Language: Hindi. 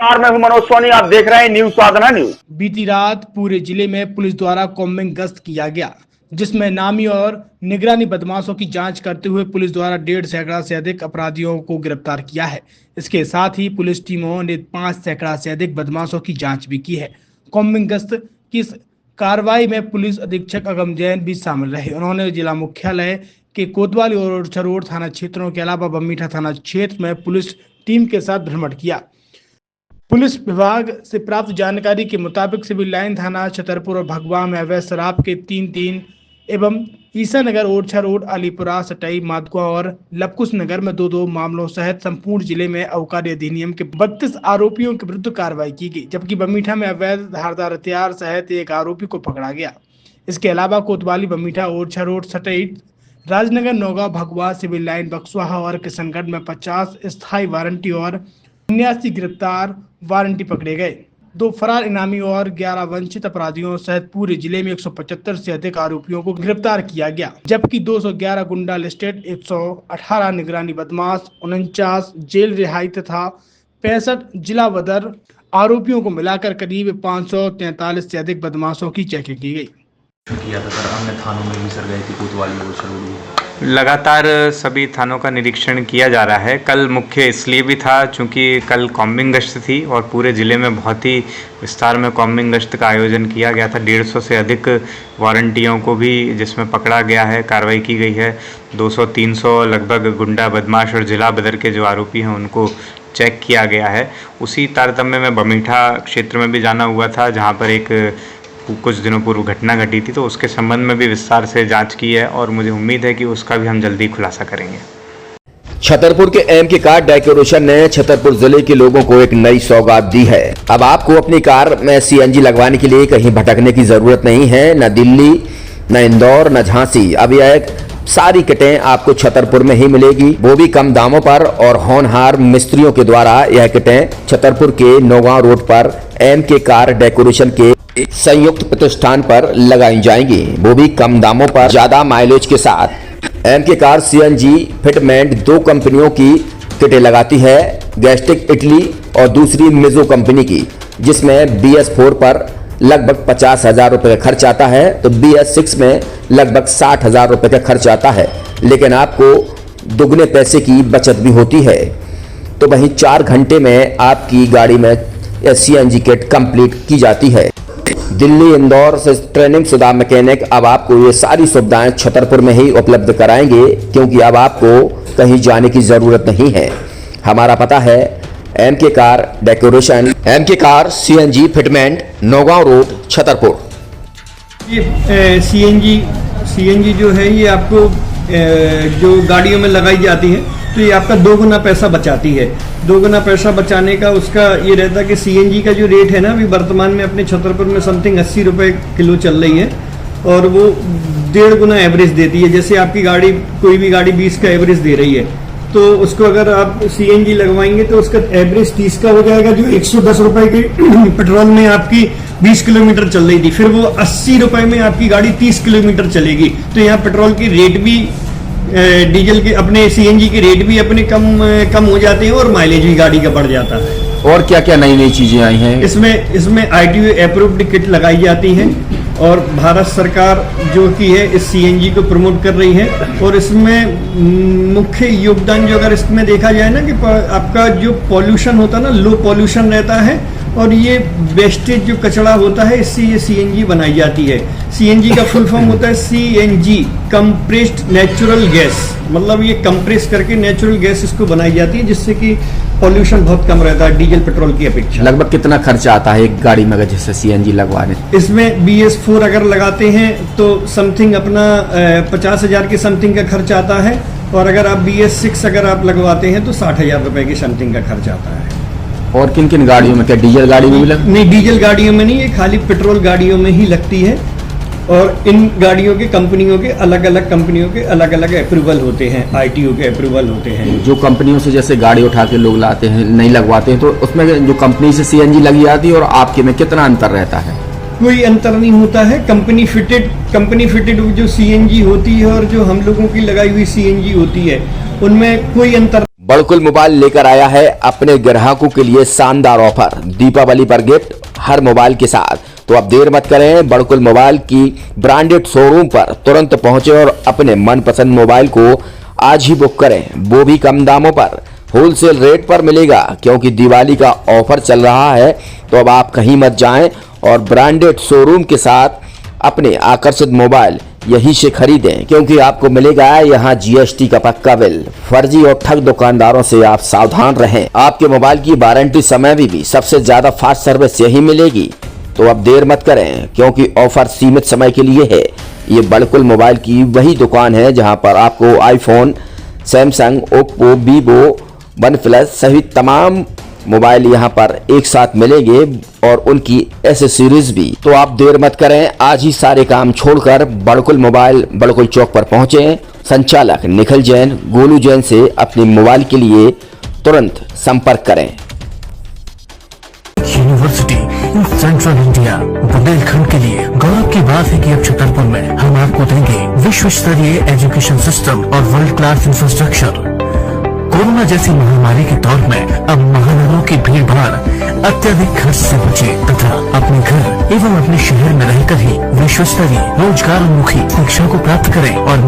मैं हूं मनोज सोनी, आप देख रहे हैं न्यूज साधना न्यूज। बीती रात पूरे जिले में पुलिस द्वारा कॉम्बिंग गश्त किया गया, जिसमें नामी और निगरानी बदमाशों की जांच करते हुए पुलिस द्वारा 1.5 सैकड़ा से अधिक अपराधियों को गिरफ्तार किया है। इसके साथ ही पुलिस टीमों ने 5 सैकड़ा से अधिक बदमाशों की जांच भी की है। कॉम्बिंग गश्त की इस कार्रवाई में पुलिस अधीक्षक अगम जैन भी शामिल रहे। उन्होंने जिला मुख्यालय के कोतवाली और ओरछा रोड थाना क्षेत्रों के अलावा बमीठा थाना क्षेत्र में पुलिस टीम के साथ भ्रमण किया। पुलिस विभाग से प्राप्त जानकारी के मुताबिक सिविल लाइन थाना छतरपुर और भगवा में अवैध शराब के 3 एवं ईसा नगर, ओरछा रोड, अलीपुरा, सटई, मादकुआ और लबकुश नगर में 2 मामलों सहित संपूर्ण जिले में अबकारी अधिनियम के 32 आरोपियों के विरुद्ध कार्रवाई की गई, जबकि बमीठा में अवैध धारदार हथियार सहित 1 आरोपी को पकड़ा गया। इसके अलावा कोतवाली, बमीठा, ओरछा रोड, सटई, राजनगर, नौगांव, भगवा, सिविल लाइन, बक्सवाहा और किशनगढ़ में 50 स्थायी वारंटी और 79 गिरफ्तार वारंटी पकड़े गए। 2 फरार इनामी और 11 वंचित अपराधियों सहित पूरे जिले में 175 से अधिक आरोपियों को गिरफ्तार किया गया, जबकि 211 गुंडा लिस्टेड, 118 निगरानी बदमाश, 49 जेल रिहाई तथा 65 जिला बदर आरोपियों को मिलाकर करीब 543 से अधिक बदमाशों की चेकिंग की गई। किया था सर, अन्य थानों में भी सर गए थे, कोतवाली और शरूर। लगातार सभी थानों का निरीक्षण किया जा रहा है। कल मुख्य इसलिए भी था चूँकि कल कॉम्बिंग गश्त थी और पूरे ज़िले में बहुत ही विस्तार में कॉम्बिंग गश्त का आयोजन किया गया था। 150 से अधिक वारंटियों को भी जिसमें पकड़ा गया है, कार्रवाई की गई है। 200-300 लगभग गुंडा बदमाश और जिला बदर के जो आरोपी हैं उनको चेक किया गया है। उसी तारतम्य में बमीठा क्षेत्र में भी जाना हुआ था, जहाँ पर एक कुछ दिनों पूर्व घटना घटी थी, तो उसके संबंध में भी विस्तार से जांच की है और मुझे उम्मीद है कि उसका भी हम जल्दी खुलासा करेंगे। छतरपुर के एमके कार डेकोरेशन ने छतरपुर जिले के लोगों को एक नई सौगात दी है। अब आपको अपनी कार में सीएनजी लगवाने के लिए कहीं भटकने की जरूरत नहीं है, न दिल्ली, न इंदौर, न झांसी। अब यह सारी किटें आपको छतरपुर में ही मिलेगी, वो भी कम दामों पर और होनहार मिस्त्रियों के द्वारा। यह किटें छतरपुर के नौगांव रोड पर एमके कार डेकोरेशन के संयुक्त प्रतिष्ठान पर लगाई जाएंगी, वो भी कम दामों पर, ज्यादा माइलेज के साथ। एमके कार सीएनजी फिटमेंट 2 कंपनियों की किटें लगाती है, गैस्टिक इटली और दूसरी मिजो कंपनी की, जिसमें BS4 पर लगभग 50,000 रुपये का खर्च आता है, तो BS6 में लगभग 60,000 रुपये का खर्च आता है, लेकिन आपको दुगने पैसे की बचत भी होती है। तो वहीं 4 घंटे में आपकी गाड़ी में सीएनजी किट कंप्लीट की जाती है। दिल्ली, इंदौर से ट्रेनिंग शुदा मैकेनिक अब आपको ये सारी सुविधाएं छतरपुर में ही उपलब्ध कराएंगे, क्योंकि अब आपको कहीं जाने की जरूरत नहीं है। हमारा पता है MK car decoration, MK car CNG fitment, Naugaon road, Chhatarpur. ये सीएनजी जो है ये आपको जो गाड़ियों में लगाई जाती है, तो ये आपका 2 गुना पैसा बचाती है। 2 गुना पैसा बचाने का उसका ये रहता है कि सीएनजी का जो रेट है ना, अभी वर्तमान में अपने छतरपुर में समथिंग 80 रुपये किलो चल रही है, और वो 1.5 गुना एवरेज देती है। जैसे आपकी गाड़ी, कोई भी गाड़ी 20 का एवरेज दे रही है, तो उसको अगर आप सीएनजी लगवाएंगे तो उसका एवरेज 30 का हो जाएगा। जो 110 रुपये की पेट्रोल में आपकी 20 किलोमीटर चल रही थी, फिर वो 80 रुपये में आपकी गाड़ी 30 किलोमीटर चलेगी। तो यहाँ पेट्रोल की रेट भी, डीजल के, अपने सीएनजी के रेट भी अपने कम हो जाते हैं और माइलेज भी गाड़ी का बढ़ जाता है। और क्या क्या नई चीजें आई हैं इसमें ITO अप्रूव्ड किट लगाई जाती है, और भारत सरकार जो की है इस सीएनजी को प्रमोट कर रही है। और इसमें मुख्य योगदान जो अगर इसमें देखा जाए ना, कि आपका जो पॉल्यूशन होता है ना, लो पॉल्यूशन रहता है, और ये वेस्टेज जो कचरा होता है, इससे ये सीएनजी बनाई जाती है। सीएनजी का फुल फॉर्म होता है CNG, कंप्रेस्ड नेचुरल गैस, मतलब ये कंप्रेस करके नेचुरल गैस इसको बनाई जाती है, जिससे कि पॉल्यूशन बहुत कम रहता है डीजल पेट्रोल की अपेक्षा। लगभग कितना खर्चा आता है एक गाड़ी में जैसे सीएनजी लगवाने? इसमें BS4 अगर लगाते हैं तो समथिंग अपना 50,000 के समथिंग का खर्च आता है, और अगर आप BS6 अगर आप लगवाते हैं तो 60,000 रुपए की समथिंग का खर्च आता है। और किन किन गाड़ियों में? क्या डीजल गाड़ी में भी नहीं, डीजल गाड़ियों में नहीं, ये खाली पेट्रोल गाड़ियों में ही लगती है। और इन गाड़ियों के कंपनियों के अलग अलग अप्रूवल होते हैं, ITO के अप्रूवल होते हैं। जो कंपनियों से जैसे गाड़ी उठा के लोग लाते हैं, नहीं लगवाते हैं, तो उसमें जो कंपनी से सीएनजी लगी जाती है और आपके में कितना अंतर रहता है? कोई अंतर नहीं होता है। कंपनी फिटेड जो सीएनजी होती है और जो हम लोगों की लगाई हुई सीएनजी होती है, उनमें कोई अंतर बड़कुल मोबाइल लेकर आया है अपने ग्राहकों के लिए शानदार ऑफर, दीपावली पर गिफ्ट हर मोबाइल के साथ। तो अब देर मत करें, बड़कुल मोबाइल की ब्रांडेड शोरूम पर तुरंत पहुंचे और अपने मनपसंद मोबाइल को आज ही बुक करें, वो भी कम दामों पर, होलसेल रेट पर मिलेगा। क्योंकि दिवाली का ऑफर चल रहा है तो अब आप कहीं मत जाएं और ब्रांडेड शोरूम के साथ अपने आकर्षित मोबाइल यहीं से खरीदें, क्योंकि आपको मिलेगा यहाँ जीएसटी का पक्का बिल। फर्जी और ठग दुकानदारों से आप सावधान रहें। आपके मोबाइल की वारंटी समय में भी सबसे ज्यादा फास्ट सर्विस यही मिलेगी। तो अब देर मत करें, क्योंकि ऑफर सीमित समय के लिए है। ये बड़कुल मोबाइल की वही दुकान है जहां पर आपको iPhone, Samsung, Oppo, Vivo, OnePlus सहित तमाम मोबाइल यहां पर एक साथ मिलेंगे और उनकी एसेसरीज भी। तो आप देर मत करें, आज ही सारे काम छोड़कर बड़कुल मोबाइल बड़कुल चौक पर पहुंचे। संचालक निखिल जैन, गोलू जैन से अपने मोबाइल के लिए तुरंत संपर्क करें। University in central India Bundelkhand के लिए गौरव की बात है कि अब छतरपुर में हम आपको देंगे विश्व स्तरीय एजुकेशन सिस्टम और वर्ल्ड क्लास इंफ्रास्ट्रक्चर। कोरोना जैसी महामारी के दौर में अब महानगरों की भीड़ भाड़ अत्यधिक खर्च से बचे तथा अपने घर एवं अपने शहर में रहकर ही विश्व स्तरीय रोजगार उन्मुखी शिक्षा को प्राप्त करें और